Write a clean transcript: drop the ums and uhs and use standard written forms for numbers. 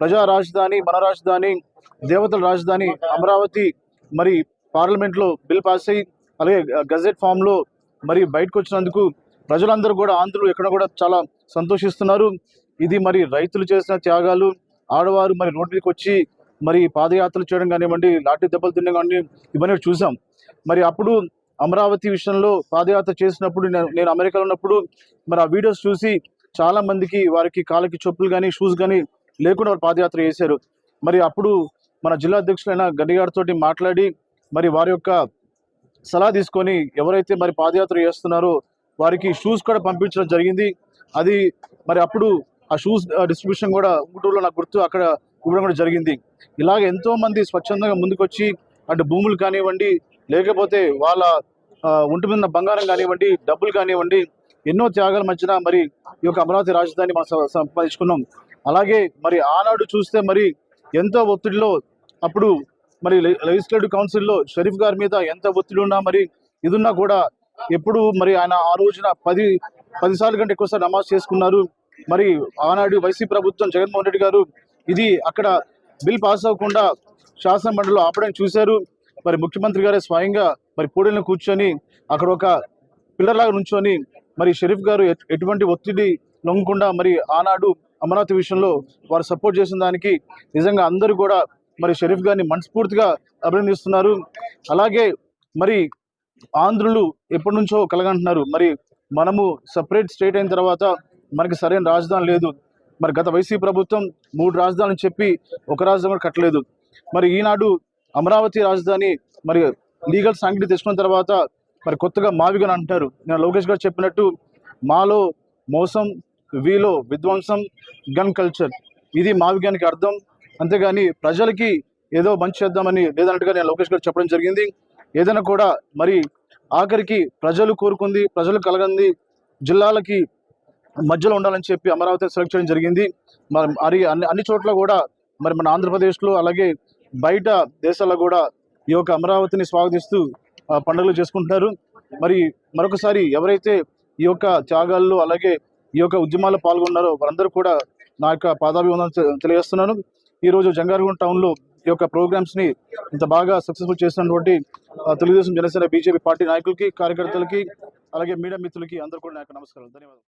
ప్రజా రాజధాని, మన రాజధాని, దేవతల రాజధాని అమరావతి మరి పార్లమెంట్లో బిల్ పాస్ అయ్యి అలాగే గజెట్ ఫామ్లో మరి బయటకు వచ్చినందుకు ప్రజలందరూ కూడా ఆంధ్రులు ఎక్కడ కూడా చాలా సంతోషిస్తున్నారు. ఇది మరి రైతులు చేసిన త్యాగాలు, ఆడవారు మరి రోడ్డు మీదకి వచ్చి మరి పాదయాత్రలు చేయడం కానివ్వండి, లాఠీ దెబ్బలు తినడం కానీ ఇవన్నీ చూసాం. మరి అప్పుడు అమరావతి విషయంలో పాదయాత్ర చేసినప్పుడు నేను అమెరికాలో ఉన్నప్పుడు మరి ఆ వీడియోస్ చూసి చాలా మందికి వారికి కాళ్ళకి చెప్పులు కానీ షూస్ కానీ లేకుండా వారు పాదయాత్ర చేశారు. మరి అప్పుడు మన జిల్లా అధ్యక్షులైన గడ్డి గారితో మాట్లాడి మరి వారి యొక్క సలహా తీసుకొని ఎవరైతే మరి పాదయాత్ర చేస్తున్నారో వారికి షూస్ కూడా పంపించడం జరిగింది. అది మరి అప్పుడు ఆ షూస్ డిస్ట్రిబ్యూషన్ కూడా ఊటూరులో నాకు గుర్తు అక్కడ ఇవ్వడం కూడా జరిగింది. ఇలాగ ఎంతో మంది స్వచ్ఛందంగా ముందుకొచ్చి అటు భూములు కానివ్వండి, లేకపోతే వాళ్ళ ఒంటి మీద బంగారం కానివ్వండి, డబ్బులు కానివ్వండి, ఎన్నో త్యాగాల మధ్యన మరి ఈ యొక్క అమరావతి రాజధాని మనం సంపాదించుకున్నాం. అలాగే మరి ఆనాడు చూస్తే మరి ఎంతో ఒత్తిడిలో అప్పుడు మరి లెజిస్లేటివ్ కౌన్సిల్లో షరీఫ్ గారి మీద ఎంత ఒత్తిడి ఉన్నా మరి ఇదున్నా కూడా ఎప్పుడు మరి ఆయన ఆ రోజున 10 సార్లు కంటే ఎక్కువసారి నమాజ్ చేసుకున్నారు. మరి ఆనాడు వైసీపీ ప్రభుత్వం జగన్మోహన్ రెడ్డి గారు ఇది అక్కడ బిల్ పాస్ అవ్వకుండా శాసన మండలిలో ఆపడానికి చూశారు. మరి ముఖ్యమంత్రి గారే స్వయంగా మరి పోటీలను కూర్చొని అక్కడ ఒక పిల్లర్లాగా నుంచొని మరి షరీఫ్ గారు ఎటువంటి ఒత్తిడి లొంగకుండా మరి ఆనాడు అమరావతి విషయంలో వారు సపోర్ట్ చేసిన దానికి నిజంగా అందరూ కూడా మరి షరీఫ్ గారిని మనస్ఫూర్తిగా అభినందిస్తున్నారు. అలాగే మరి ఆంధ్రులు ఎప్పటి నుంచో కలగంటున్నారు, మరి మనము సపరేట్ స్టేట్ అయిన తర్వాత మనకి సరైన రాజధాని లేదు. మరి గత వైసీపీ ప్రభుత్వం 3 రాజధానులు చెప్పి ఒక రాజధాని కూడా కట్టలేదు. మరి ఈనాడు అమరావతి రాజధాని మరి లీగల్ సాంక్టిటీ తెచ్చుకున్న తర్వాత మరి కొత్తగా మావిగన్ అంటారు. నేను లోకేష్ గారు చెప్పినట్టు మాలో మోసం, వీలో విధ్వంసం, గన్ కల్చర్, ఇది మావిగానికి అర్థం. అంతేగాని ప్రజలకి ఏదో మంచి చేద్దామని లేదన్నట్టుగా నేను లోకేష్ గారు చెప్పడం జరిగింది. ఏదైనా కూడా మరి ఆఖరికి ప్రజలు కోరుకుంది, ప్రజలు కలగంది జిల్లాలకి మధ్యలో ఉండాలని చెప్పి అమరావతిని సెలెక్ట్ చేయడం జరిగింది. మరి అన్ని చోట్ల కూడా మరి మన ఆంధ్రప్రదేశ్లో అలాగే బయట దేశాల్లో కూడా ఈ యొక్క అమరావతిని స్వాగతిస్తూ పండుగలు చేసుకుంటున్నారు. మరి మరొకసారి ఎవరైతే ఈ యొక్క త్యాగాల్లో అలాగే ఈ యొక్క ఉద్యమాల్లో పాల్గొన్నారో వారందరూ కూడా నా యొక్క పాదాభివందనం తెలియజేస్తున్నాను. ఈరోజు జంగారగూడ టౌన్లో ఈ యొక్క ప్రోగ్రామ్స్ని ఇంత బాగా సక్సెస్ఫుల్ చేసినటువంటి తెలుగుదేశం, జనసేన, బీజేపీ పార్టీ నాయకులకి, కార్యకర్తలకి అలాగే మీడియా మిత్రులకి అందరూ కూడా నా యొక్క నమస్కారాలు, ధన్యవాదాలు.